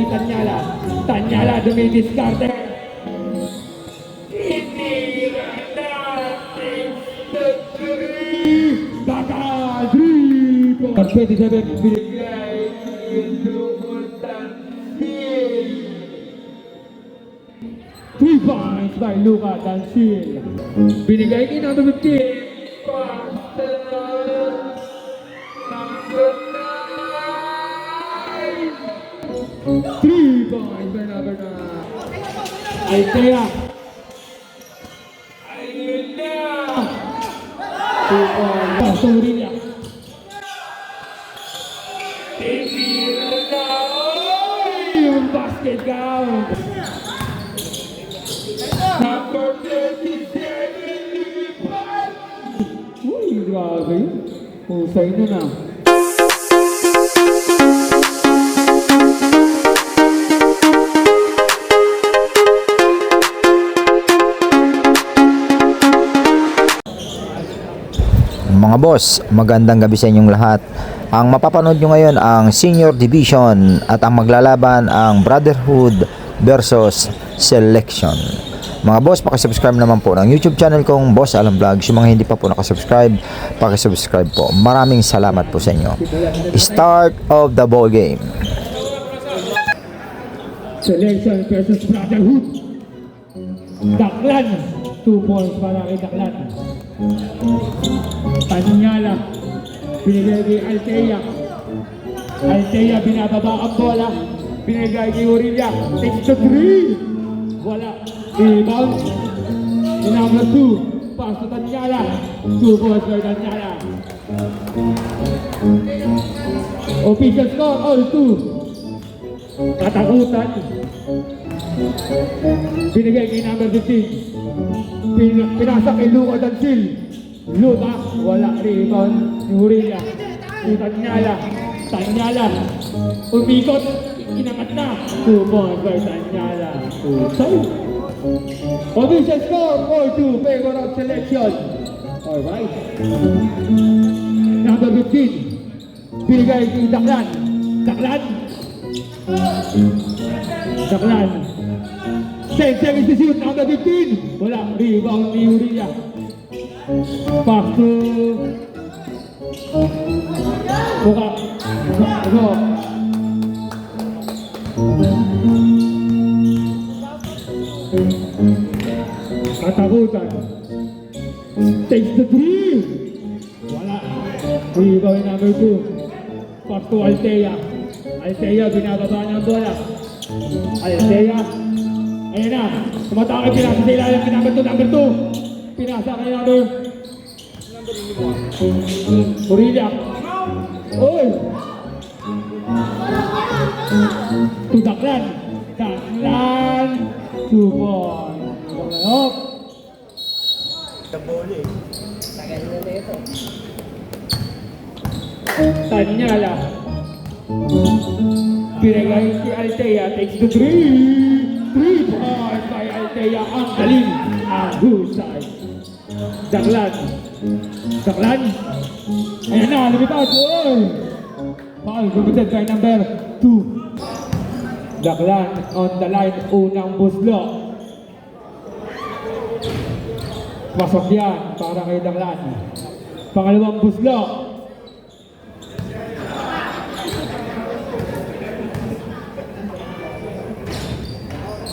Tanyala. Tanyala dumidiskarte. Baka 3 27 binigay Lumutan 3 points by Luka Dansil. Binigay ni number 15 number 9. 3 points by number 9. Altea. Ayun na. 2 points. Pasuriya. Tinira na. Yung basket count. Number 37. Uy, grabe. Husay na na. Mga boss, magandang gabi sa inyong lahat. Ang mapapanood nyo ngayon ang Senior Division at ang maglalaban ang Brotherhood versus Selection. Mga boss, pakisubscribe naman po ng YouTube channel kong Boss Alam Vlogs. Yung mga hindi pa po nakasubscribe, pakisubscribe po. Maraming salamat po sa inyo. Start of the ball game. Selection versus Brotherhood. Daklan. 2 points para kay Daklan. Tanyala. Binigay kay Altea. Altea binababa ang bola. Binigay kay Urilla. Takes to 3. Wala. Rebound. Number 2. Pass to Tanyala. 2 points for Tanyala. Official score all 2. Katakutan. Binigay kay number 15. Pinasa kay Luka Dansil. Luka, wala. Rebound. Urilla. Tanyala. Tanyala. Umikot. Inangat na. 2 points by Tanyala. Official score 4-2. Favor of Selection. Alright. Number 15. Binigay kay Daklan. Daklan. Daklan. Sensei is the shoot. Number 15. Wala. Rebound ni Urilla. Back to Buka. Go. Katakutan. Takes the 3. Wala. Rebound number 2. Back to Altea. Altea, binababa niya ang bola. Altea. Ayan na. Tumatake, pinasa sa ilalim kay number 2. Pinasa kay number Urilla. Oy! To Daklan. Daklan. 2 points. Daklan. Tanyala. Binigay si Altea. Takes the 3. 3 points by Altea. Ang galing. Ang husay. Daklan. Daklan. Ayan na. Lumipad. Oy! Foul. Committed by number 2. Daklan on the line. Unang buslo. Pasok yan para kay Daklan. Pangalawang buslo.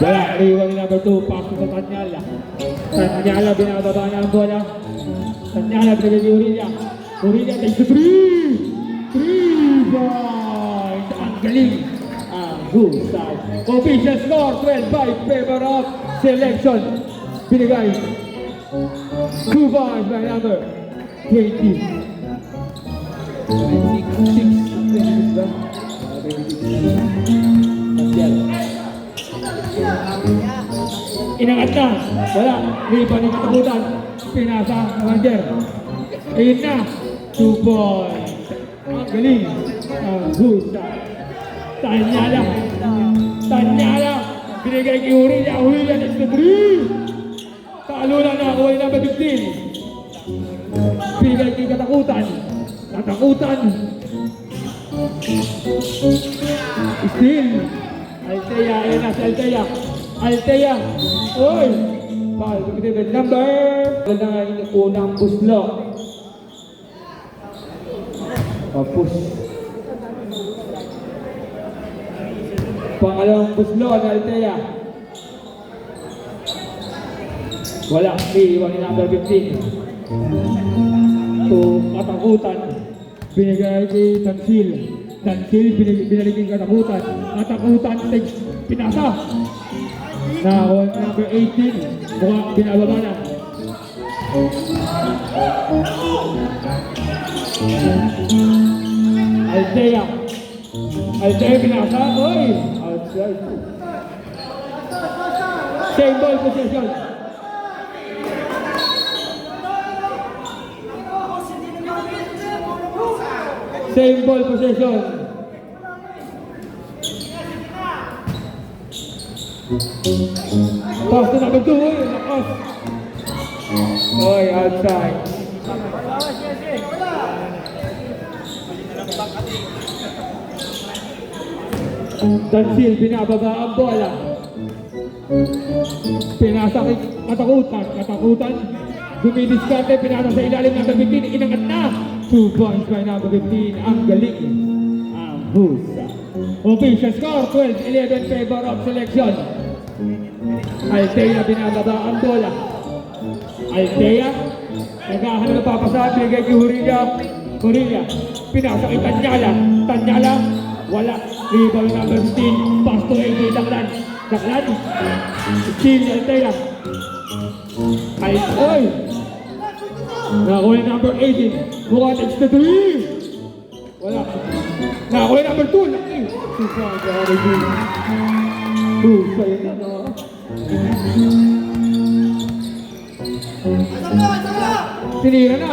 Wala. Riwan ni number 2. Pasok sa Tanyala. Tanyala binababa niya ang bola. Tanyala binigay ni Urilla. Urilla takes the 3. 3 points. Ang galing. Ang husay. Official score 12 by favor of Selection. Binigay 2 points by number 20. 26. Inangat na. Wala. Riba ni katakutan. Pinasa ng Ranger. Ayun na. 2 points. Ang galing. Ang husay. Tanyala. Tanyala. Binigay kay Urilla. Urilla next to 3. Kaalunan na. Kuha na ba 15? Binigay kay katakutan. Katakutan. Still. Altea. Altea. Oy! Foul. With number. Wala na yung unang puslo. Push. Pangalawang puslo ng Altea. Wala. Iiwan ni number 15. Katakutan. Binigay kay Tansil. Tansil, binalik yung katakutan. Katakutan, pinasa. Nakakuha number 18. Mukhang binababa na. Altea. Altea pinasa. Oy! Outside. Same ball possession. Same ball possession. Pass to number 2. Oy, lakas. Oy, outside. Tansil, binababa ang bola. Pinasa kay katakutan. Katakutan. Dumidiskarte, pinasa sa ilalim ng number 15. Inangat na. 2 points by number 15. Ang galing. Ang husa. Official score, 12-11 favor of selection. Altea binababa ang bola. Altea. Naghahanap na papasa. Binigay kay Hurilla. Hurilla. Pinasa kay Tanyala. Tanyala. Wala. Rebound number 15. Pass to AJ Daklan. Daklan. Steal Altea. Ay, oy! Nakakuha number 18. Mukhang takes the 3. Wala. Nakakuha number 2. Laki. Susa. Susa yun na. Tinira na.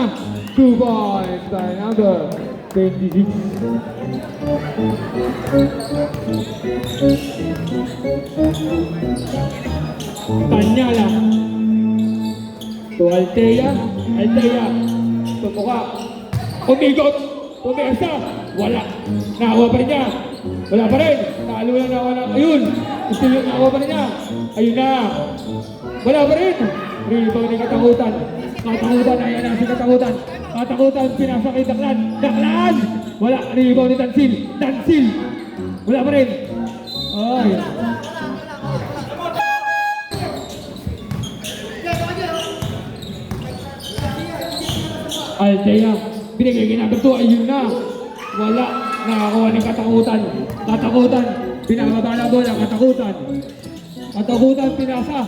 2 points by number 26. Tanyala. To Altea. Altea. Tumuka. Umigot. Pumiasa. Wala. Nakakuha pa rin niya. Wala pa rin. Talo na wala. Ayun. Gusto yung nakakuha pa rin niya. Ayun na. Wala pa rin. Rebound ni Katakutan. Katakutan. Ayan na si Katakutan. Katakutan. Pinasa kay Daklan. Daklan. Wala. Rebound ni Tansil. Tansil. Wala pa rin. Ay. Altea, binigay kay number 2, ayun na. Wala, nakakuha ni Katakutan. Katakutan, pinababa na bola, Katakutan. Katakutan, pinasa.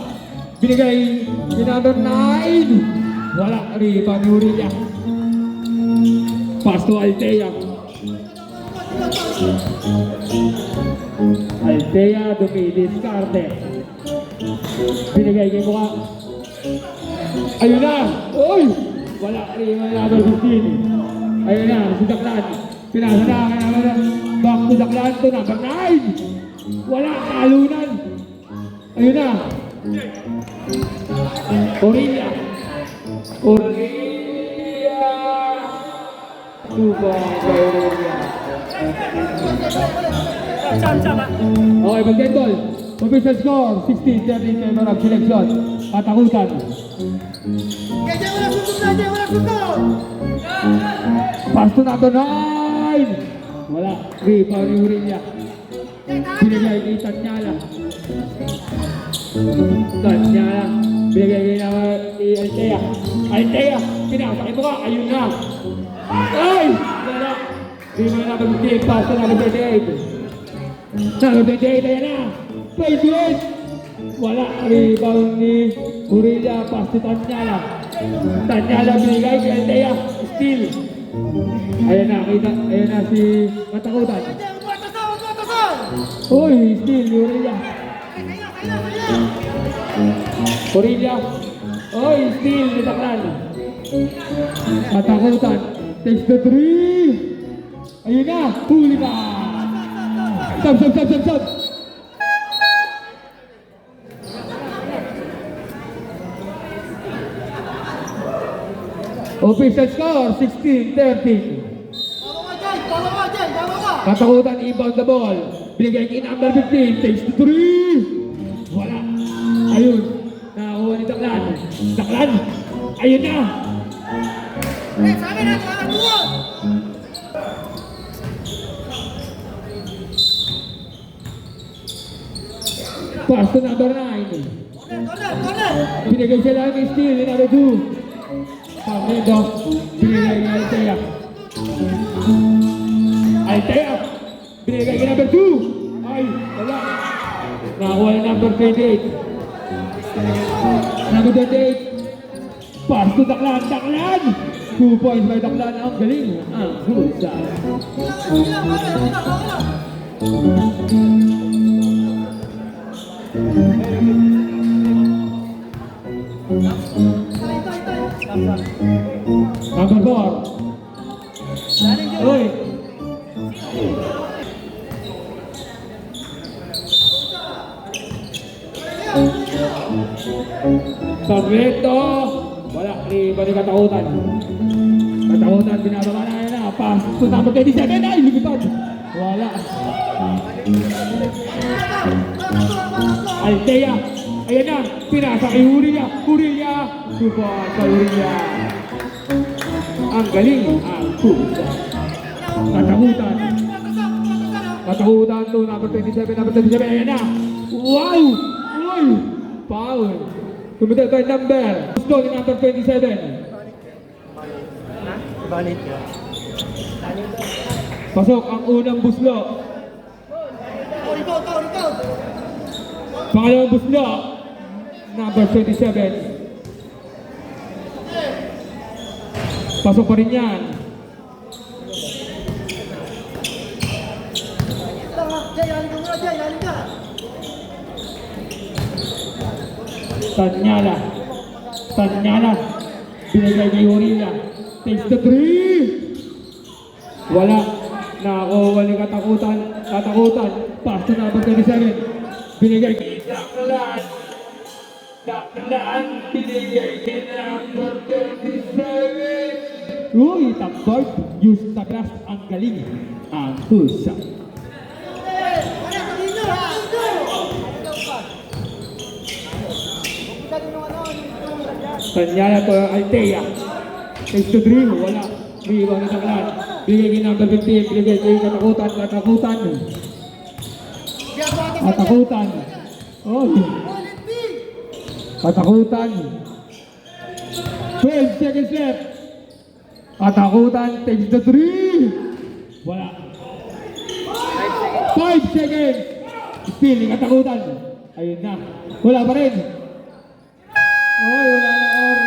Binigay kay number 9. Wala, rebound ni Hurilla. Pass to Altea. Altea, dumidiskarte. Binigay kay Mukha. Ayun na, oy! Wala, rebound number 15. Ayun na, si Daklan. Pinasa na kaya naman. Back to Daklan to number 9. Wala, talunan. Ayun na. Hurilla. Hurilla. 2 points by Hurilla. Okay, mag-dead ball. Official score, 16-13 favor of selection. Katakutan. Pass to number 9. Wala. Rebound ni Hurilla. Binigay kay Tanyala. Tanyala. Binigay kay Altea. Altea. Pinasa kay Mukha. Ayun na. Ay! Wala. Rebound number 15. Pass to number 38. Number 28. Ayan na. 28. Wala. Rebound ni Hurilla. Pass to Tanyala. Tanyala binigay kay Altea. Steal. Ayan na, kita. Ayan na si Katakutan. Uy, steal ni Hurilla. Hurilla. Uy, steal ni Daklan. Katakutan. Takes the 3. Ayun na, huli na. Sub. Official score, 16-13. Katakutan inbound the ball. Binigay kay number 15. Takes to 3. Wala. Ayun. Nakakuha ni Daklan. Daklan. Ayun na. Sabi na, tuwag! Pass to number 9. Corner! Binigay siya lang ng steal ni number 2. Pagmendo. Binigay ni Altea. Altea. Binigay kay number 2. Ay, wala. Nakakuha ni number 28. Number 28. Pass to Daklan. Daklan! 2 points by Daklan. Ang galing. Ang husay. Number 4. Uy! Pagmento! Wala, iba ni Katakutan. Katakutan, binababa na yan na. Pass to number 27. Ay, lumipad! Wala. Altea! Ayan na! Pinasa kay Uriya! Uriya! Super sa Uriya! Ang galing! Ang pusa! Katakutan! Katakutan to number 27. Number 27. Ayan na! Wow! Uy! Foul! Committed by number. Gusto ni number 27. Pasok ang unang buslo. Pangalawang buslo. Number 27. Pasok pa rin yan. Tanyala. Tanyala. Binigay kay Uriya. Takes the 3. Wala. Nakakuha ni Katakutan. Katakutan. Pass to number 27. Binigay kay Daklan. Daklan. Binigay kay number 27. Uy, takbard. Use the glass. Ang galing. Ang pusa. Tanyala to Altea. Takes to 3. Wala. Iba ni Daklan. Binigay kay number 15. Binigay kay Katakutan. Katakutan. Katakutan. Oh. Katakutan. 12 seconds left. Katakutan. Takes the 3. Wala. 5 seconds. Still ni Katakutan. Ayun na. Wala pa rin. Oy, wala na oras.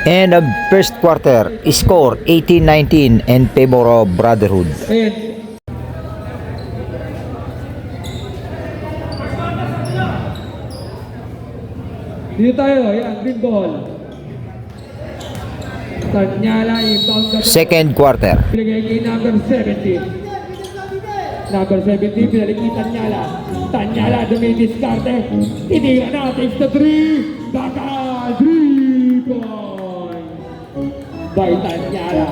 End of first quarter, score 18-19 in favor of Brotherhood. Ayun. Dito tayo, yan, green ball. Tanyala, inbound the ball. Second quarter, Pinagay kay number 70. Number 70, pinalik ni Tanyala. Tanyala, dumidiskarte. Tinira na, takes the 3. Baka, 3 points. By Tanyala.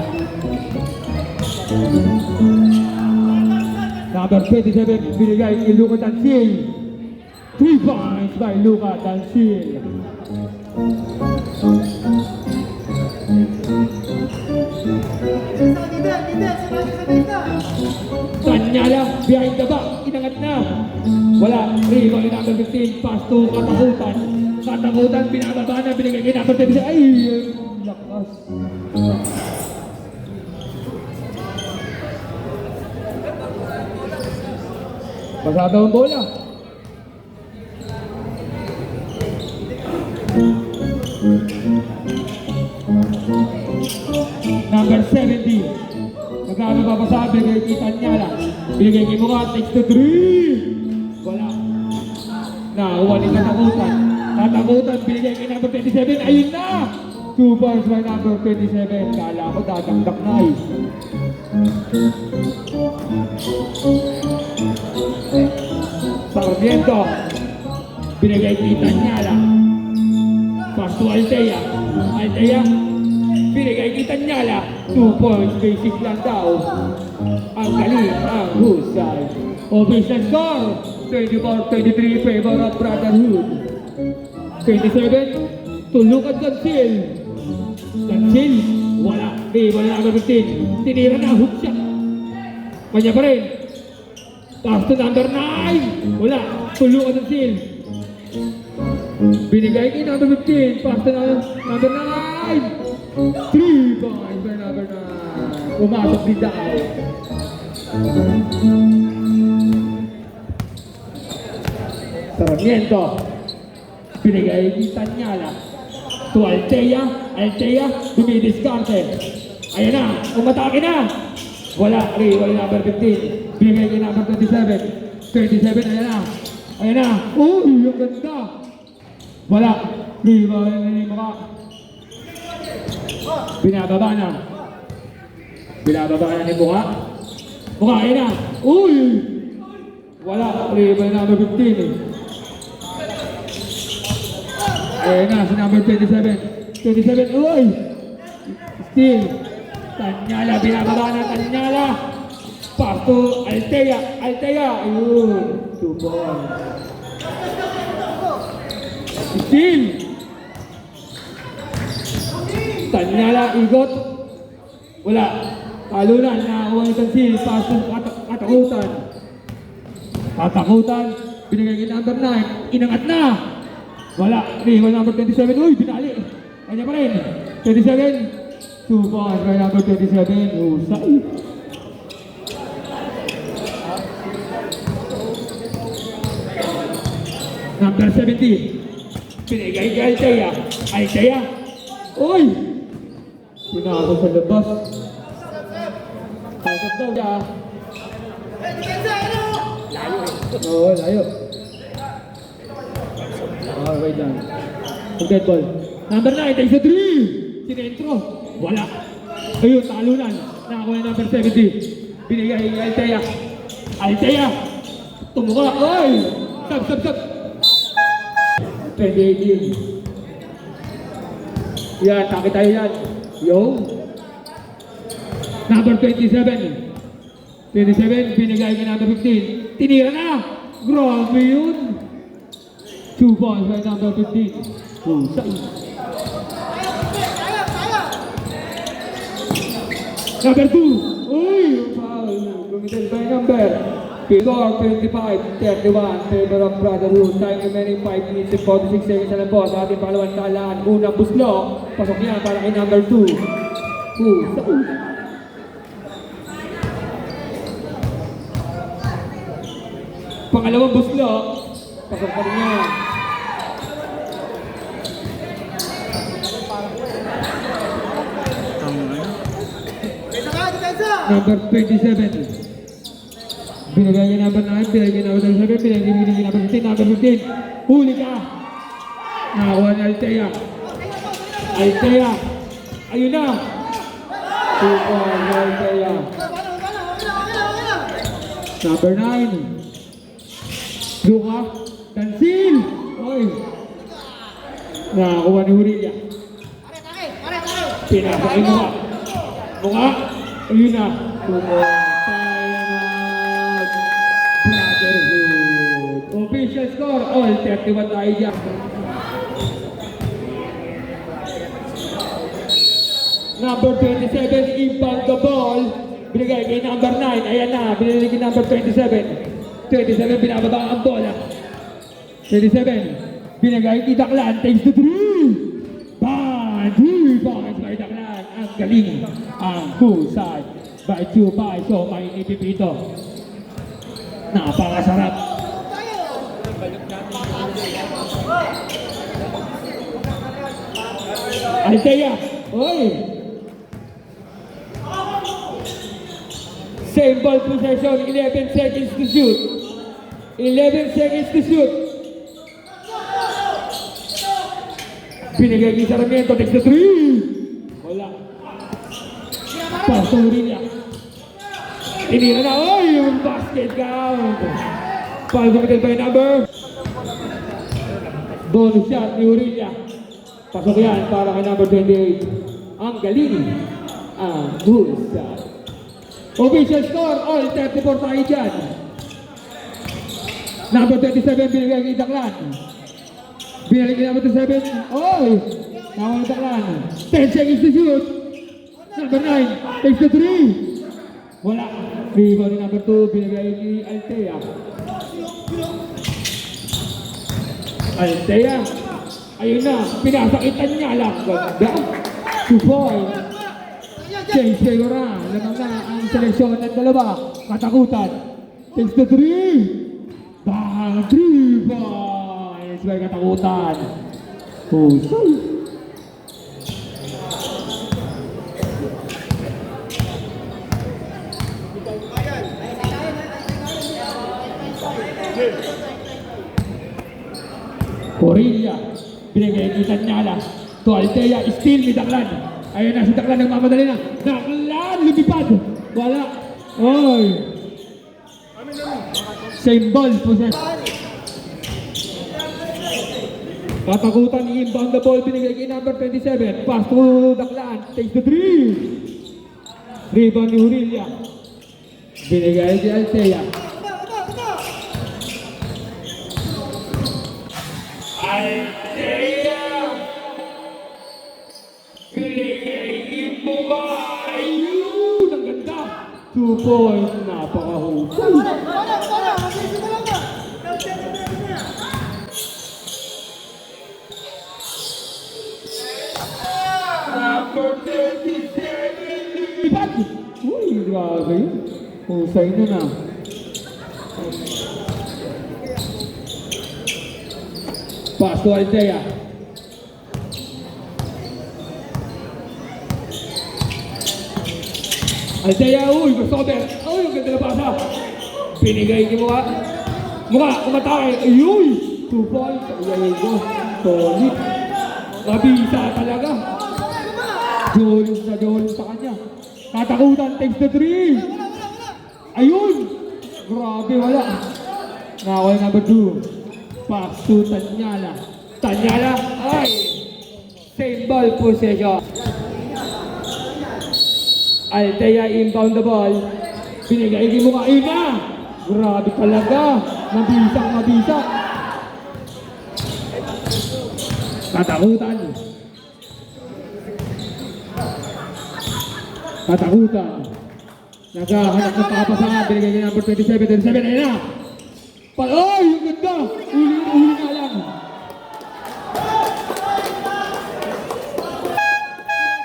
Number 27, binigay kay Luka Tansil. 3 points by Luka Tansil. Tanyala, behind the back, inangat na. Wala, rebound ni number 15, pass to Katakutan. Katakutan, binababa na, binigay kay number 10. Ay, lakas. Pasado ang bola. Number 70. Nagkano pa pasabi kay Tanyala. Binigay kay Mukha, takes to 3. Wala. Nakuha ni Katakutan. Katakutan, binigay kay number 27. Ayun na! 2 points by number 27. Kala ko dadakdak na eh. Sarmiento. Binigay kay Tanyala. Pass to Altea. Altea. Binigay kay Tanyala. 2 points, basic lang daw. Ang galing, ang husay. Official score, 24-23 favor of Brotherhood. 27, Tulukan Gansil. Gansil, wala. Wala na 15. Tinira na, hook shot. Kanya pa rin. Pass to number 9. Wala, Tulukan Gansil. Binigay kay number 15. Pass to number 9. 3 points by number 9. Pumasok din daw. Sarmiento. Binigay kay Tanyala. To Altea. Altea, dumidiskarte. Ayan na, umatake na. Wala, wala number 15. Binigay kay number 27. 27, ayan na. Ayan na. Uy, yung ganda. Wala. Wala na mukha. Binababa na. Binababa na ni mukha. Mukha, ayan na. Uy! Wala. Wala number 15. Ayan na, si number 27. 27, uy! Still. Tanyala, binababa na Tanyala. Pass to Altea. Altea. Ayun. 2 points. Still. Tanyala, igot. Wala. Talunan, nakakuha ni Kansil. Pass to Katakutan. Katakutan. Binigay kay number 9. Inangat na. Wala. Wala number 27. Uy, binali. Kanya pa rin. 27. 2 points by number 27. Husay. Number 70. Pinigay kay Altea. Altea. Uy! Pinasok sa labas. Pasok daw siya. Layo eh. Oo, layo. Wait lang. Dead ball. Number 9, takes a 3. Sinentro. Wala. Ayun, talunan. Nakakuha na number 70. Binigay kay Altea. Altea. Tumuka. Oy! Sab. 2018. Yan, takit tayo yan. Yo. Number 27. 27, binigay kay number 15. Tinira na. Grabe yun. 2 balls by number 15. Husay. Number 2. Uy! Foul. Committed by number. Score 25-31. Favor of Brotherhood. Time remaining 5 minutes and 46 seconds na lang po sa ating pangalawang talaan. Unang buslo. Pasok niya para kay number 2. Husay. Pangalawang buslo. Pasok pa rin niya. Number 27. Binigay niya number 9, binigay niya number 27, binigay niya number 15, number 15. Huli ka! Nakakuha ni Altea. Altea. Ayun na! 2 points, Altea. Number 9. Luka. Kansil! Oy! Nakakuha ni Hurilla. Pinapakay mukha. Mukha. Ayun na. 2 points. Brotherhood. Official score, all 31 tayo dyan. Number 27, inbound the ball. Binigay kay number 9. Ayan na, binigay kay number 27. 27, binababa ang bola. 27, binigay kay Daklan. Takes the 3. Bang! 3 points by Daklan. Ang galing. Ang husay. By 2 by so may ipipito. Napakasarap. Altea. Oy. Same ball possession. 11 seconds to shoot. 11 seconds to shoot. Binigay kay Sarmiento. Takes the 3. Wala. Pasuri niya. Tinira na. Oy! Yung basket count. Foul committed by number. Bonus shot ni Urilla. Pasok yan para kay number 28. Ang galing. Ang husay. Official score, all 34 tayo dyan. Number 27, binigay kay Daklan. Binigay kay number 27, all. Nawal ng Daklan. 10 seconds to shoot. Number 9, takes the 3. Wala. Rebound ni number 2, binigay ni Altea. Altea. Ayun na, pinasakitan niya lang. Ganda. 2 points. James Segura, lamang na ang seleksyon ng dalawa. Katakutan. Takes the 3. Bang! 3 points. May katakutan. Husay. Corilla. Binigay kita niya lang. To Altea, still ni Daklan. Ayun na si Daklan, nagmamadali na. Daklan, lumipad. Wala. Oy. Same ball, possess. Katakutan, i-inbound the ball, binigay kay number 27. Pass to Daklan, takes the 3. Rebound ni Corilla. Binigay kay Altea. Altea! Binigay mo ba? Ayun! Ang ganda! 2 points. Napakahusay. Number 37! Lipad! Uy, grabe yun. Husay na na. Pass to Altea. Altea, uy, crossover. Uy, ang ganda na pasa. Binigay ni Mukha. Mukha, kumatay. Ayuy! 2 points. Ayun ko. Solid. Mabisa talaga. Jolin sa kanya. Katakutan, takes the 3. Ayun! Grabe, wala. Nakawal number 2. Pass to Tanyala. Tanyala, ay! Same ball possession. Altea inbound the ball. Binigay mo kayo na. Grabe talaga. Mabisa. Katakutan. Naghahanap ng papasangan. Binigay kay number 27. 27, ayun na. Ay, yung ganda! Uli nga lang.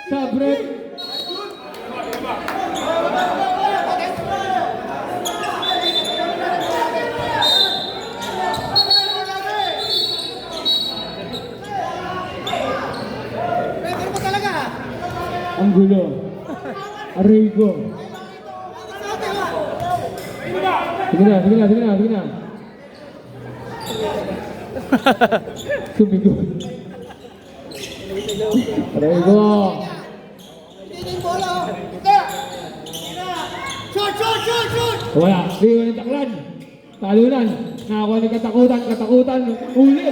Sa break. Ang gulo. Arrigo. Sige na. Sumigo. Arrigo. Shoot! Wala. Rigo ng Daklan. Talunan. Nakakuha ng katakutan. Uli.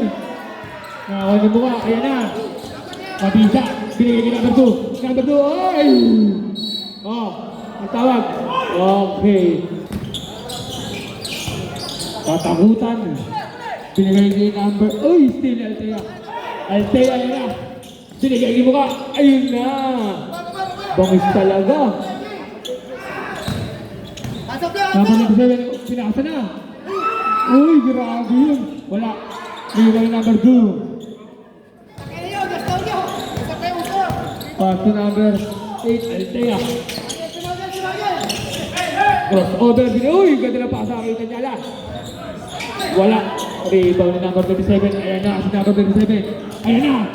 Nakakuha ng Mukha. Ayan na. Mabisa. Binigay kay number 2. Number 2. Ay! Oh. Ang tawag. Okay. Katakutan. Binigay kay number. Uy! Still Altea. Altea yun na. Binigay kay Mukha. Ayun na. Bangis talaga. Number 7. Pinasa na. Uy! Grabe yun. Wala. Binigay kay number 2. Pass to number 8, Altea. Crossover, uy, ganda na pasa kay Tanyala. Wala. Rebound ni number 27. Ayan na, si number 27. Ayan na.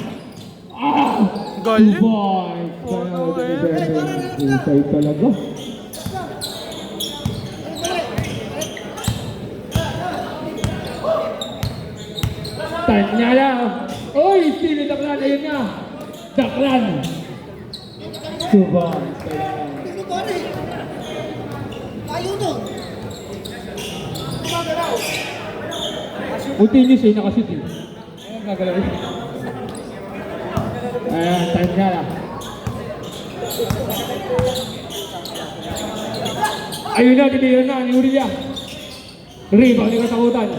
Galing. 2 points. Kaya 27. Usay talaga. Tanyala. Uy, sino Daklan? Ayan na. Daklan. 2 points. Continuous eh, nakashoot eh. Ayan, gagalaw eh. Ayan, Tanyala. Ayun na, tinira na ni Urilia. Rebound ni Katakutan.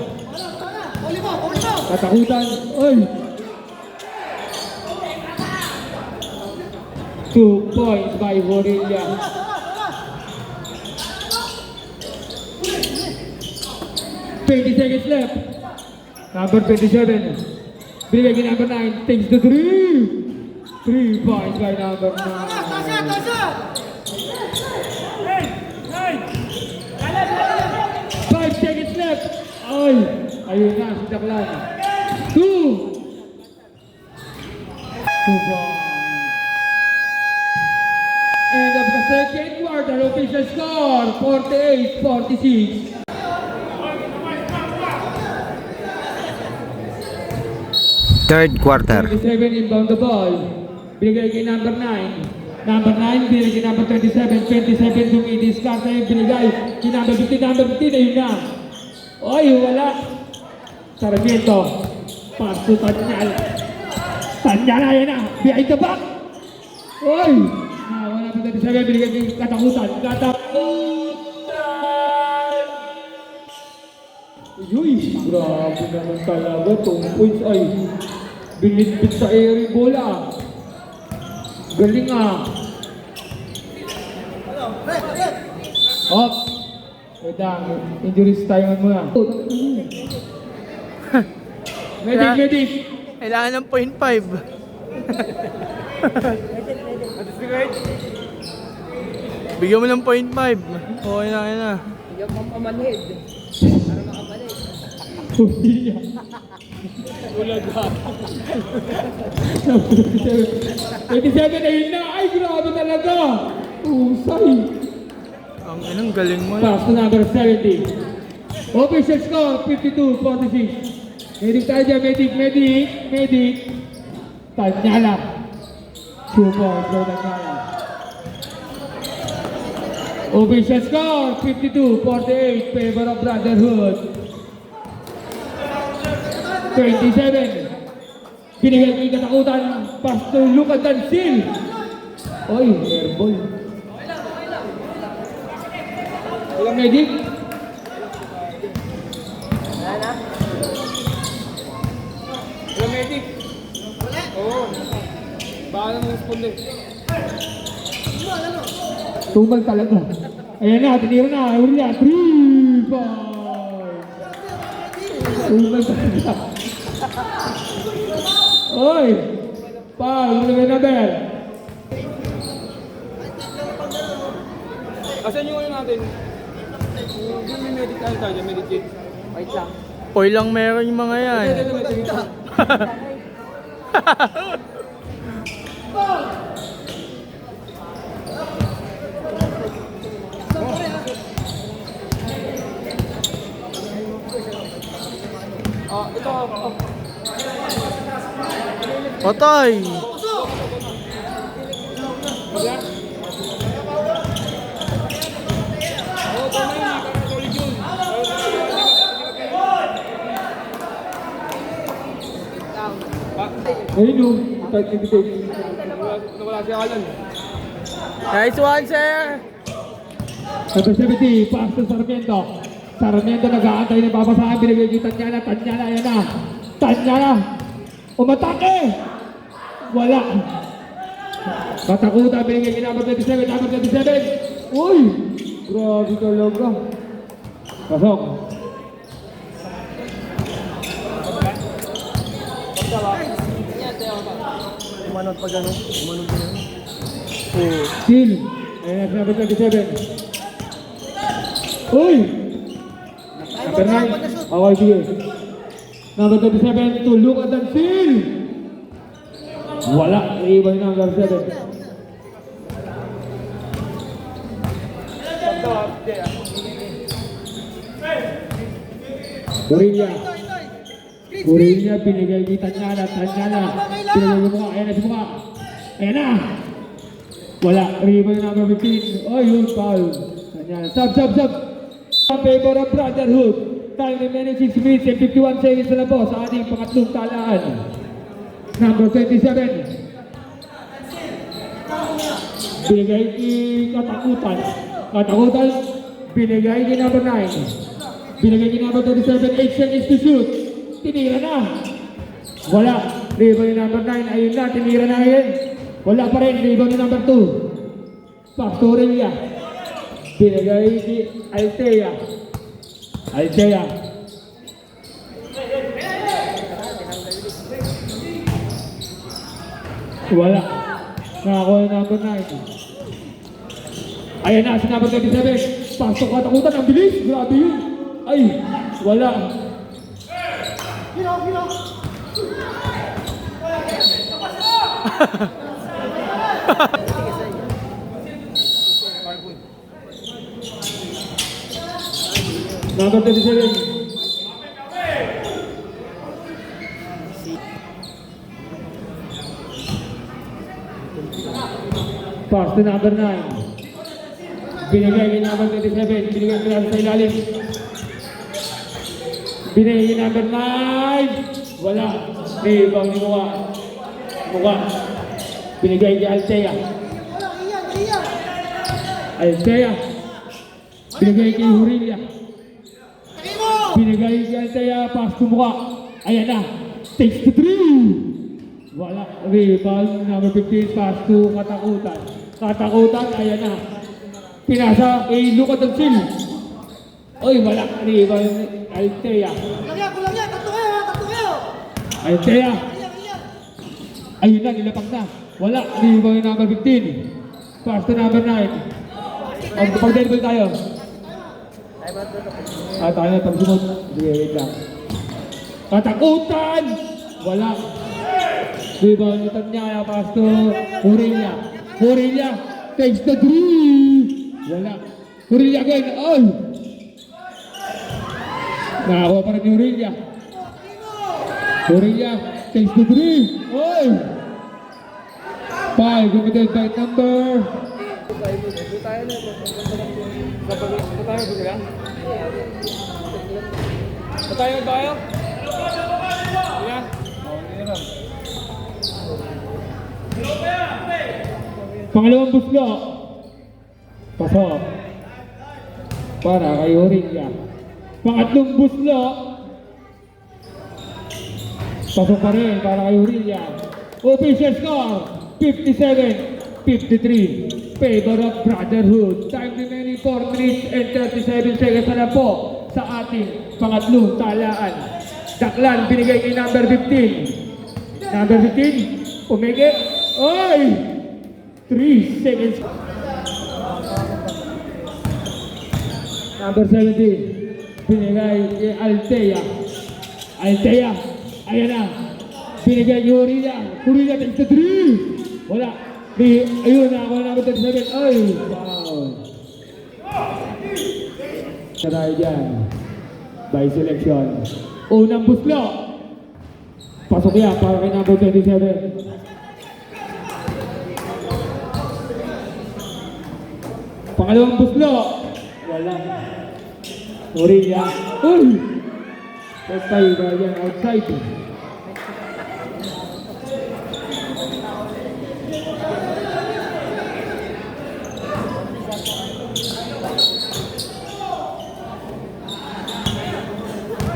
Katakutan. Ay! 2 points by Urilia. 20 seconds left. Number 27. Binigay kay number 9. Takes the 3. 3 points by number 9. 5 seconds left. Ay! Ayun na, si Daklan. 2 points. End of the second quarter, official score, 48-46. Third quarter. 27 inbound the ball. Binigay kay number 9. Number 9, binigay kay number 27. 27 dumidiscard na yung binigay kay number 15. Number 15, ayun na. Oy, wala. Sarmiento. Pass to Tanyal. Tanyal, ayun na. Behind the back. Oy. Wala pa 27, binigay kay Katakutan. Katakutan. Uy, grabe naman talaga. 2 points ay binitbit sa airy bola. Galing ah. Op. Wait lang. Injuries tayo muna. Medic. Kailangan ng 0.5. Bigyan mo ng 0.5. Okay na. Bigyan mo pamanhid. Para makabalik. Hindi niya. Ulag ha. 27, ayun na. Ay, grabe talaga. Usay. Ang inang galing mo. Pass to number 70. Official score, 52-46. Medic tayo dyan, medic. Tanyala. 2 points by Tanyala. Official score, 52-48. Favor of Brotherhood. 27. Binigay kay Katakutan. Pass to Luka Dansil. Oy, airball. Walang medic. Walang medic. Oo. Baka naman responde. Tumal talaga. Ayan na, tinira na. Urilia, 3 points. Tumal talaga. Oy! Paul, Renabel. Asan yung ano natin? Yung may medical tayo, medicate. Wait lang. Oy lang meron yung mga yan. Ito, Patay! Ayun yung type invitation. nawala si Alan. Nice one, sir! Number 70, pass to Sarmiento. Sarmiento nag-aantay na babasahan. Binigay kay Tanyala. Tanyala, ayan na. Tanyala. Umatake! Wala. Katakutan, binigay kay number 27. Number 27. Uy! Grabe talaga. Pasok. Umanod pa gano'n. Umanod pa gano'n. Still. Ayan na, number 27. Uy! Number 9. Okay, sige. Number 27 to Luka Dansil. Wala. Iba yung number 7. Urilia binigay kay Tanyala. Binigay mo mukha. Ayan na si mukha. Ayan na. Wala. Iba yung number 15. Oh, yun, foul. Tanyala. Sub. Favor of Brotherhood. Time remaining 6 minutes and 51 seconds na po sa ating pangatlong talaan. Number 27. Binigay kay Katakutan. Binigay ni number 9. Binigay ni number 37. 8 seconds to shoot. Tinira na. Wala. Rebound ni number 9. Ayun na. Tinira na yun. Wala pa rin. Rebound ni number 2. Pastorelia. Binigay ni Altea. Altea. Wala. Nakakuha ni number 9. Ayan na, si number 27. Pasok katakutan, ang bilis. Grabe yun. Ay, wala. Number 27. Pass to number 9. Binigay ni number 27. Binigay ni number sa ilalim. Binigay ni number 9. Wala. Rebound ni Mukha. Binigay ni Altea. Altea. Binigay kay Hurilia. Binigay kay Altea. Pass to Mukha. Ayan na. Takes to 3. Wala. Rebound number 15. Pass to Katakutan. Katakutan. Ayan na. Pinasa kay Luka Donsil. Oy, wala. Rebound Altea. Kulang yan. Tatlo kayo. Altea. Ayun na, nilapag na. Wala. Rebound number 15. Pass to number 9. Pag-dribble tayo. Tayo na, pag-sunod. Sige, wait lang. Katakutan! Wala. Rebound ni Tanyaya. Pass to Hurilia. Hurilia. Takes the 3. Wala. Hurilia again. Ay! Nakakuha pa rin ni Hurilia. Hurilia. Takes the 3. Ay! 5. Limited by number. Tayo ba kayo? Pangalawang buslo. Pasok. Para kay Hurilia. Pangatlong buslo. Pasok pa rin para kay Hurilia. Official score. 57-53. Favor of Brotherhood. Time remaining 4 minutes and 37 seconds na po sa ating pangatlong talaan. Daklan, binigay kay number 15. Number 15, umege. Oy! 3 seconds. Number 17, binigay kay Altea. Altea, ayan na. Binigay kay Hurilia. Hurilia takes the 3. Wala. Ayun na, ako na number 37. Ay, wow. Tayo dyan. By selection. Unang buslo. Pasok yan para kay number 27. Pangalawang buslo. Wala. Hurilia. Uy! First tayo ba yan outside.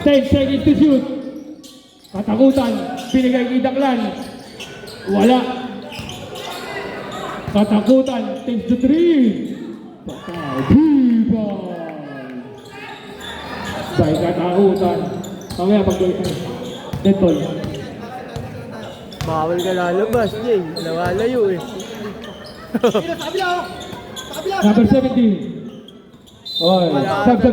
Ten seconds to shoot. Katakutan. Binigay kay Daklan. Wala. Katakutan. Takes the 3. Patay. Rebound. By Katakutan. Mamaya pag-ulit. Dead ball. Bawal ka lalabas, Jay. Nawalayo eh. Number 17. Oy. Stop.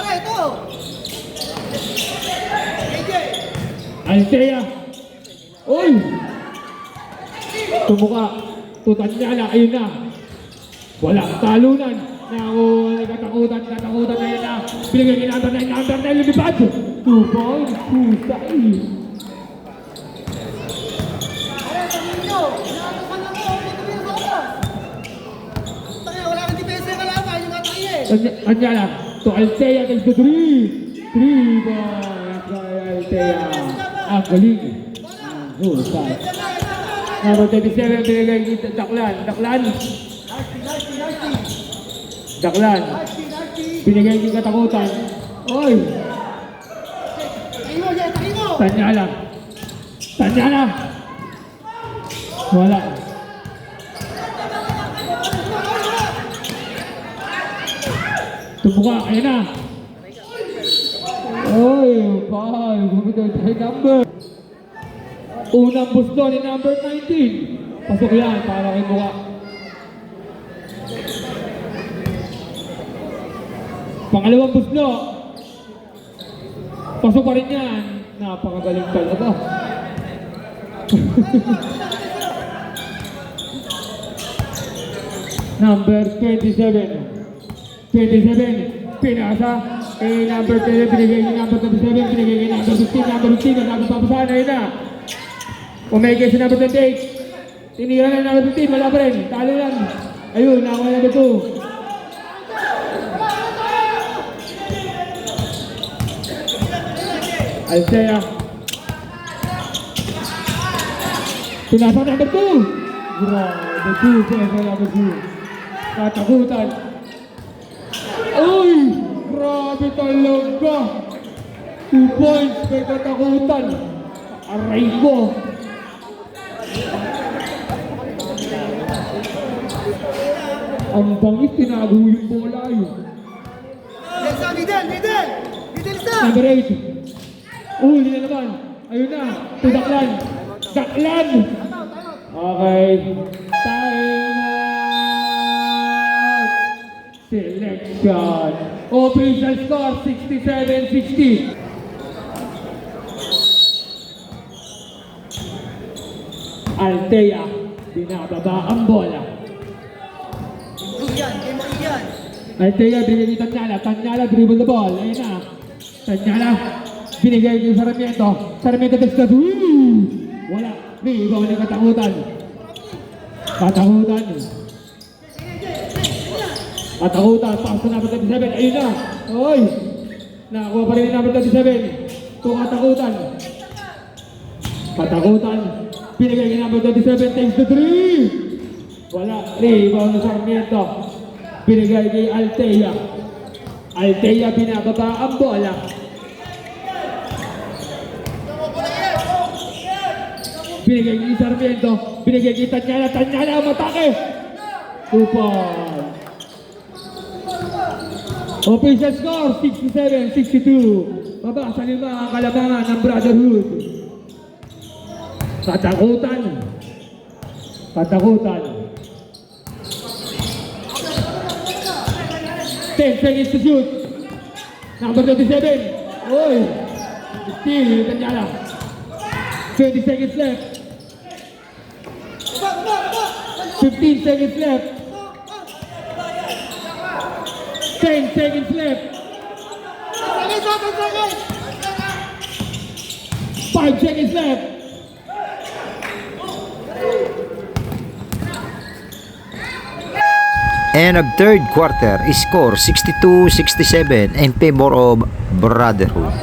Ito. Altea. Uy! Tumuka. Tutanyala. Ayun na. Walang talunan. Naku, katakutan ngayon na. Binigay kay number 9, lumipad. 2 points. Husay. Anyala. To Altea takes the 3. 3 ball. Kay Altea. Ang galing. Pass. Number 37, binigay kita. Daklan. Binigay yung katakutan. Oy! Tanyala. Wala. Tumuka, ayun na. Oy, pal, bumigay tayo number. Unang busto ni number 19. Pasok yan, para kay Muka. Pangalawang busto. Pasok pa rin yan. Napakagaling talaga. Number 27. 27, pinasa. Number 10, binigay ni number 27, binigay ni number 15, number 15, number papasahan, ayun na. Umegay si number 28. Tinira na number 15, wala pa rin. Talo lang. Ayun, nakuha number 2. Althea. Pinasa number 2. Grabe, 2, pinasa number 2. Katakutan. Uy! Grabe talaga! 2 points, may katakutan. Aray ko! Ang bangis, tinago yung bola yun. Middle isa! Number 8. Huli na naman. Ayun na. To Daklan. Daklan! Okay. Time out! Selection. Official score 67-60. Althea. Binababa ang bola. Yan. Althea, binigay ni Tanyala. Tanyala, dribble the ball. Ayun na. Tanyala. Binigay ni Sarmiento. Sarmiento takes the wala. Rebound ng katakutan. Katakutan. Pass to number 37. Ayun na. Oy. Nakakuha pa rin ni number 37. To katakutan. Binigay ni number 37. Takes the 3. Wala. Rebound ng Sarmiento. Binigay ni Althea. Althea binababa ang bola. Binigay ni Sarmiento. Binigay ni Tanyala. Tanyala ang matake. 2 points. Official score 67-62. Baba sa 5 ang kalabangan ng Brotherhood. Katakutan. 10 seconds to shoot. Number 27. Oy. Still, Tanyala. 20 seconds left. 15 seconds left. 10 seconds left. 5 seconds left. And of third quarter, score 62-67 in favor of Brotherhood.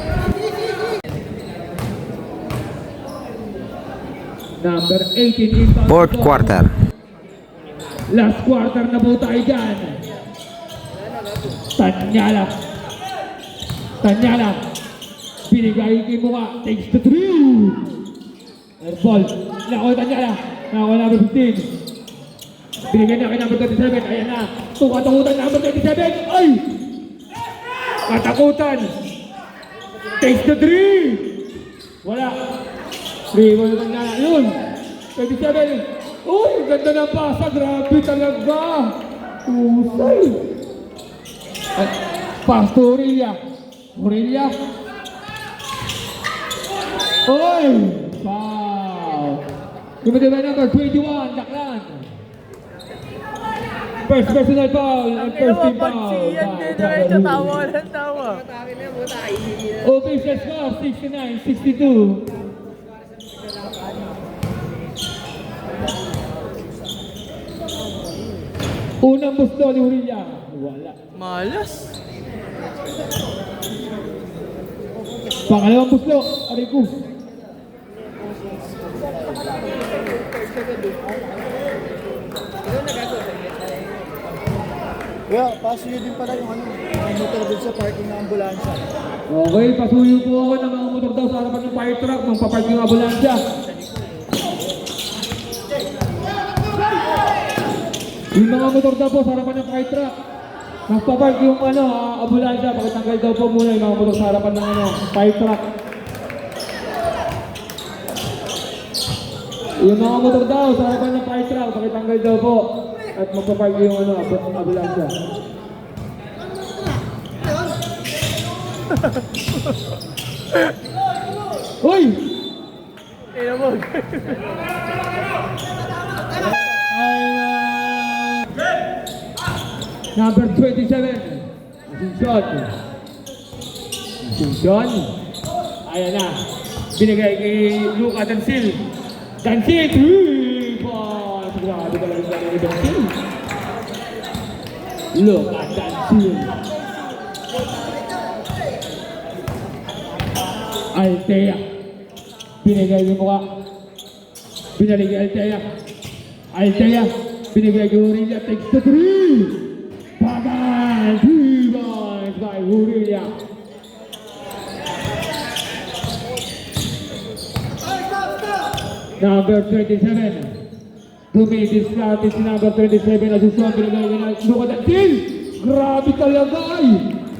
Number 18 inbound. Fourth quarter. Last quarter na po tayo dyan. Tanyala. Binigay kay Muka. Takes the 3. Airball. Nakuha Tanyala. Nakuha number 15. Binigay na kay number 37. Ayan na. Katakutan number 37. Ay! Katakutan. Takes the 3. Wala. 3 wala Tanyala. Yun. 37. Uy! Ganda ng pasa. Grabe talaga. Tusay. Pass to Aurelia. Oy! Wow! Kumita ba number 21, Daklan? First personal foul and first team foul. Official score 69-62. Unang busto ni Aurelia. Wala. Malas. Pangalawang buslo, Ariku. Ikaw nagagawa. Kaya, pasuyo din pala yung motor doon sa parking ng ambulansya. Okay, pasuyo po ako ng mga motor daw sa harapan ng fire truck. Magpapark yung ambulansya. Yung mga motor daw po sa harapan ng fire truck. Magpapark yung ambulansya. Pakitanggal daw po muna yung mga motor sa harapan ng fire truck. Yung mga motor daw sa harapan ng fire truck. Pakitanggal daw po. At magpapark yung ambulansya. Uy! Tingnan mo. Number 27, Asuncion. Ayan na. Binigay kay Luka Dansil. Dansil! 3 points! Grabe talaga yung ni Dansil. Luka Dansil. Altea. Binigay yung mukha. Binalik kay Altea. Altea. Binigay kay Urilia. Takes the 3. Pagan! 3 points by Urilia. Number 27. Tumitis natin si number 27 na susunod. Binigay kay Luka Dansil. Grabe talaga ay.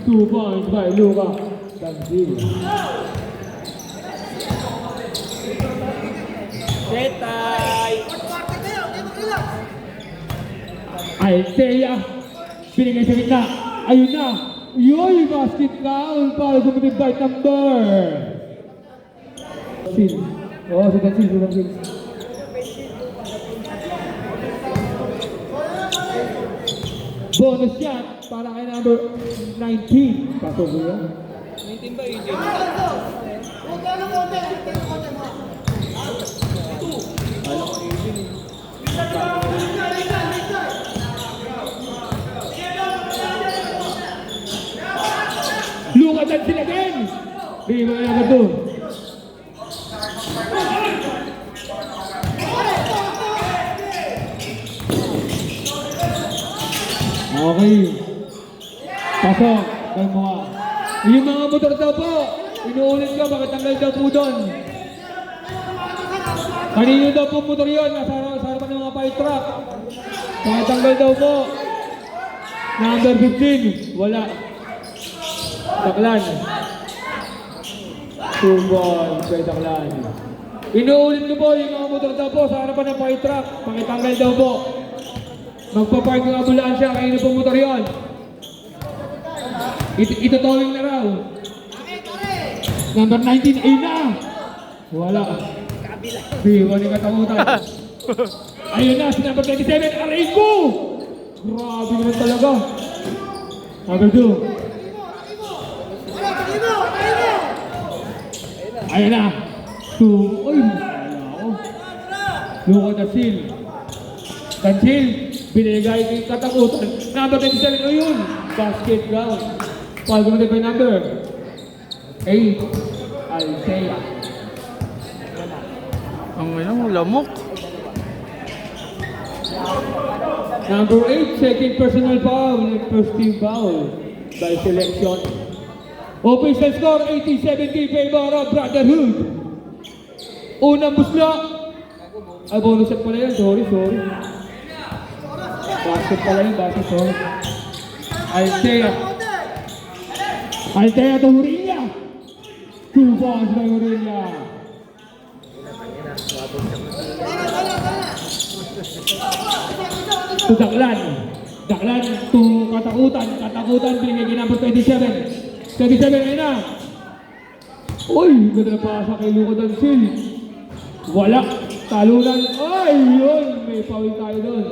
2 points by Luka Dansil. Setay! Altea, binigay sa gitna. Ayun na. Yoy, basket count para sa invite number. Dansil. Oo, si Dansil. Bonus shot para kay number 19. Pasok ko yan. 19 ba, AJ? Luka Dansil again. Bigay mo na agad doon. Okay. Pasok. Kay mga. Yung mga motor daw po. Inuulit ka. Bakit tanggal daw po doon? Kanino daw po motor yun? Nasa harapan ng mga fire truck. Bakit tanggal daw po? Number 15. Wala. Taklan. 2 balls kay Taklan. Inuulit ko po yung mga motor daw po sa harapan ng fire truck. Pakitanggal daw po. Magpapark yung ambulansya. Kanino po motor yun? Ito towing na raw. Number 19. Ayun na. Wala. Biwa ni katakutan. Ayun na. Si number 27. Aray ko! Grabe naman talaga. Number 2. Ayun na. 2. Uy, masala ako. Luka Dansil. Dansil. Binigay kay katakutan. Number 27. Ayun. Basket ground. Paul mo pa yung number. 8. Altea. Ang lamok. Number 8, second personal foul. First team foul by selection. Official score, 80-70 favor of Brotherhood. Unang busla. Ay, bonus set pala yan. Sorry. Basket pala yun, sorry. Altea to Urilia. 2 balls by Urilia. To Daklan to Katakutan, binigay kay number 27. 27 ayun na. Uy, ganda na pasa kay Luka Dansil. Wala, talunan. Ay, yun, may foul tayo doon.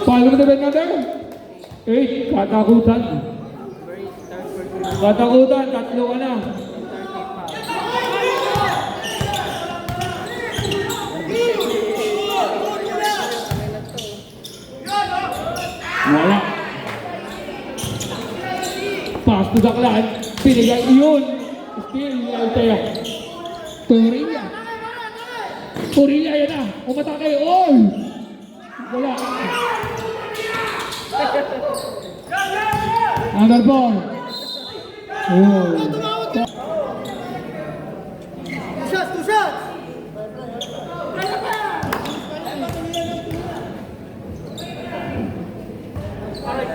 Foul mo na ba number? 8, Katakutan, tatlo ka na. Wala. Pass to Daklan. Pinigay iyon. Still, Altea. Toriya. Orilla, yan na. Umatake. Oy! Wala. Number 4. Oy. Two shots!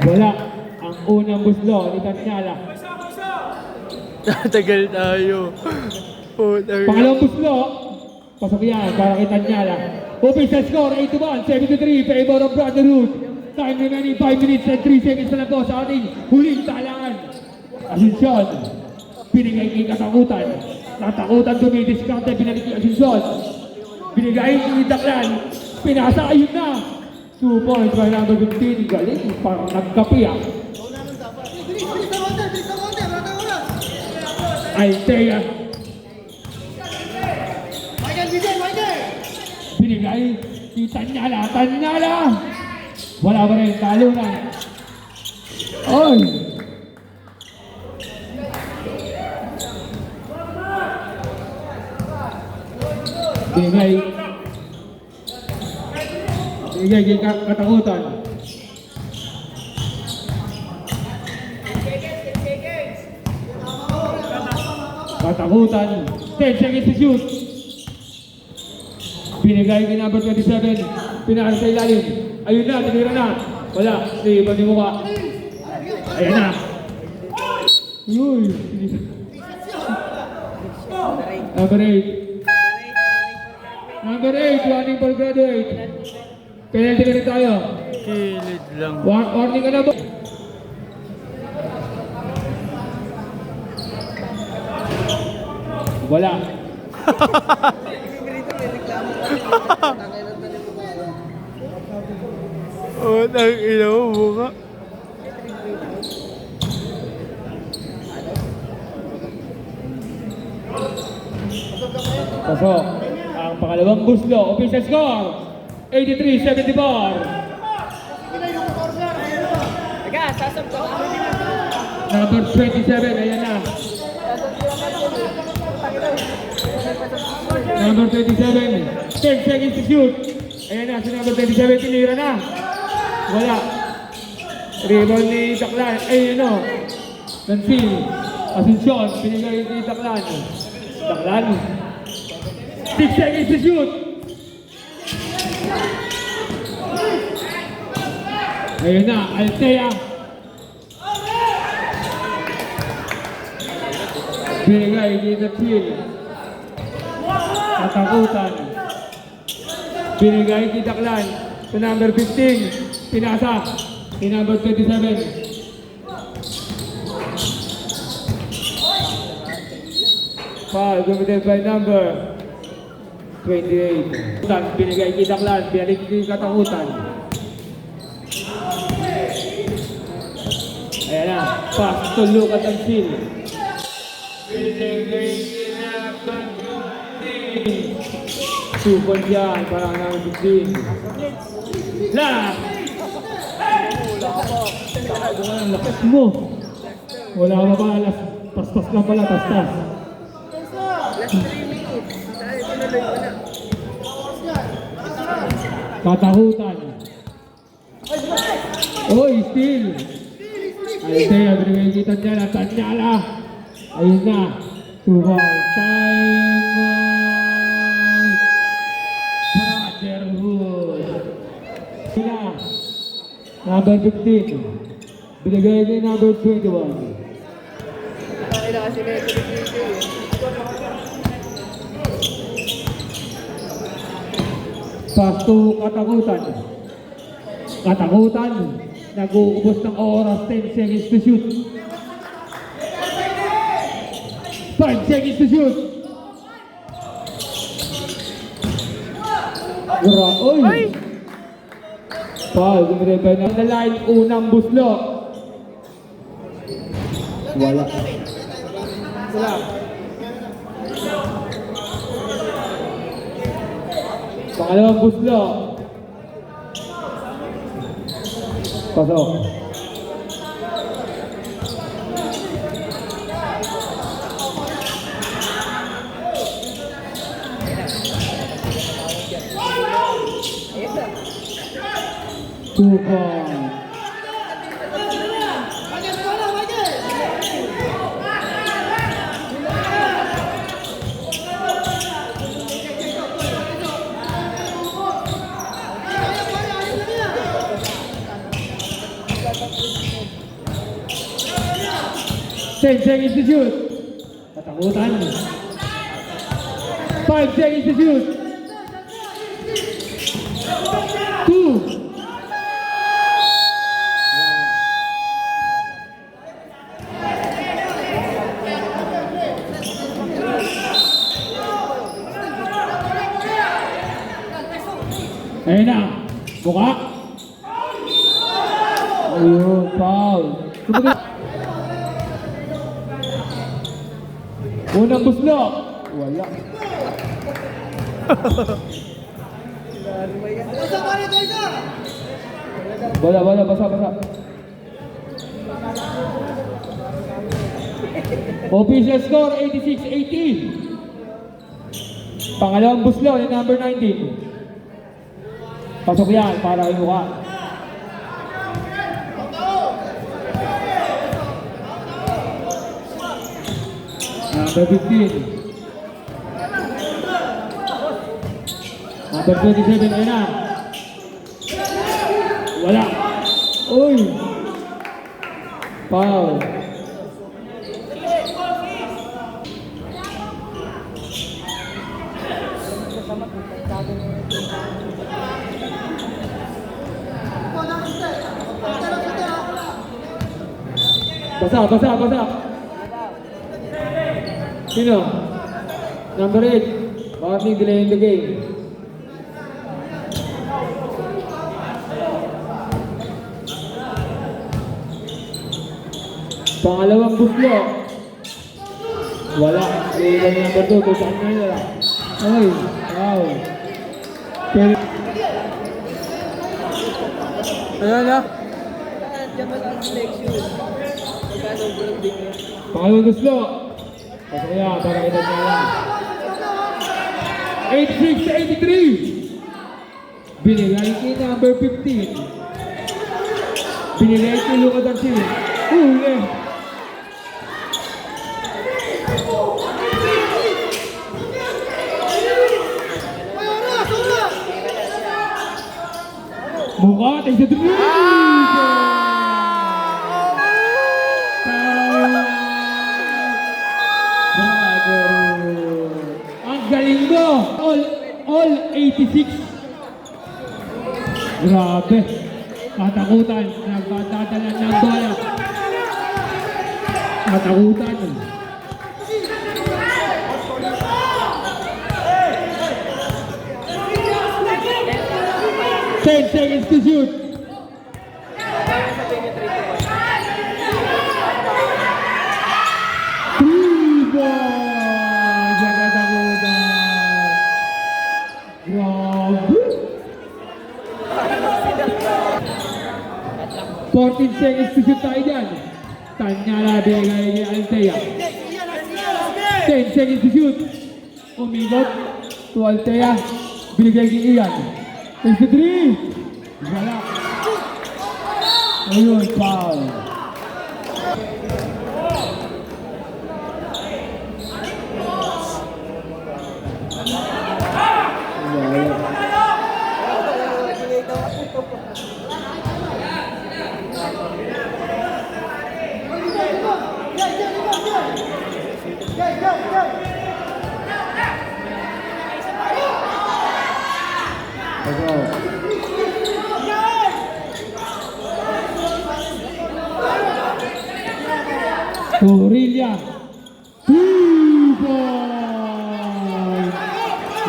Wala. Ang unang buslo ni Tanyala. Tagal tayo. Putang. Pangalawang buslo. Pasok yan para kay Tanyala. Official score 8-1, 73, favor of Brotherhood. Time remaining 5 minutes and 3 seconds na lang po sa ating huling talangan. Asunsyon. Binigay kay Katakutan. Katakutan dumidiskarte, binalik kay Asunsyon. Binigay kay Daklan. Pinasa, ayun na. 2 points by number 15. Galing, parang nagkapi ah. Altea. Binigay si Tanyala. Tanyala! Wala pa rin, talo na. Oy! Binigay kay Katakutan. Katakutan. 10 seconds to shoot. Binigay kay number 27. Pinahal sa ilalim. Ayun na, tinira na. Wala. Sige, pati mo ka. Ayan na. Uy. Number 8. Number 8, warning for graduate. Penalty ka rin tayo. Kilid lang. Warning ka na ba? Wala. Putang ina mo, buka. Pasok. Ang pangalawang buslo. Official score. 83-74. Taga, sasab ko. Number 27. Ayan na. Number 27. 10 seconds to shoot. Ayan na. Si number 27. Tinira na. Wala. Rebound ni Daklan. Ayun o. Nansin. Asunsyon. Pinigay ni Daklan. Daklan. 6 seconds to shoot. Ayun na. Altea. Binigay ni Nachil. Katakutan. Binigay ni Daklan. Sa number 15. Pinasa. Ni number 27. Foul committed by number 28. Binigay kay Daklan. Binalik kay Katakutan. Ayan na. Pass to Lucas Ansil. Binigay kay Daklan. 2 points yan. Parang number 15. Last! Ang lakas mo. Wala ka pa alas. Paspas lang pala, paspas. Katakutan. Oy, still. Altea, binigay kita Tanyala. Tanyala. Ayun na. 2 points. Time. Brotherhood. Sila. Number 15. Binigay niya number 21. Pass to Katakutan. Katakutan. Nag-uubos ng oras. 10 seconds to shoot. 5 seconds to shoot. Oy! Foul, gumirebay na the line, unang buslo. Wala. Pangalawang buslo. Pasok. 2 points. Ten seconds to shoot. Katakutan. 5 seconds to shoot. 2. Ayun na. Buka. Ayun, foul. Unang buslo. Wala. Wala, basa. Official score, 86-80. Pangalawang buslo, yung number 19. Pasok yan, para kayo mukha. Number 15. Number 27, ayun na. Wala. Uy! Foul. Basa. Sino? Number 8. Warning, delay in the game. Pangalawang buslo. Wala. Ilan number 2. Tusaan na nila. Ay, wow. Pero... Ayan na. Pangalawang buslo. Pasok yan, para kita niya lang. 86-83. Binigay kay number 15. Binigay kay Luka Darcy. Huli. Mukha, tayo sa 3! Ang galing mo! All 86. Grabe. Katakutan. Nagpatatalan ng bola. Katakutan. Ten seconds to shoot. Three balls. Katakutan. Grabe. 14 seconds to shoot tayo dyan. Tanyala bigay ni Altea. 10 seconds to shoot. Umikot to Altea. Binigay kay Ian. Takes the 3. Wala. Ayun, foul. Torilla. 2 points.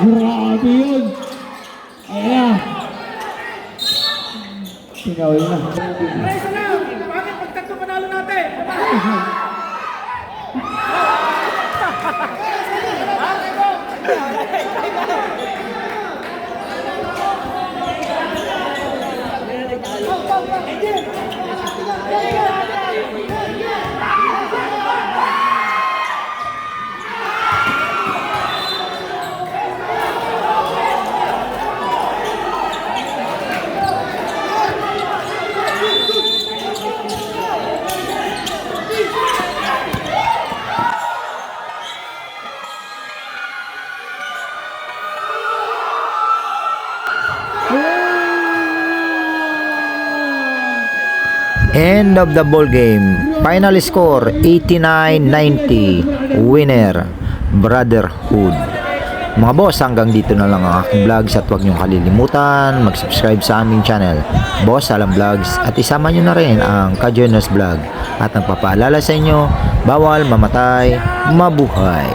Grabe yun. Ayan. Pinawal na. Isa na! Bakit pag tatlo panalo natin? End of the ball game. Final score 89-90. Winner Brotherhood. Mga boss, hanggang dito na lang ang aking vlogs at huwag niyong kalilimutan mag-subscribe sa aming channel, Boss Alam Vlogs, at isama niyo na rin ang Kajonas Vlog at nagpapaalala sa inyo, bawal mamatay, mabuhay.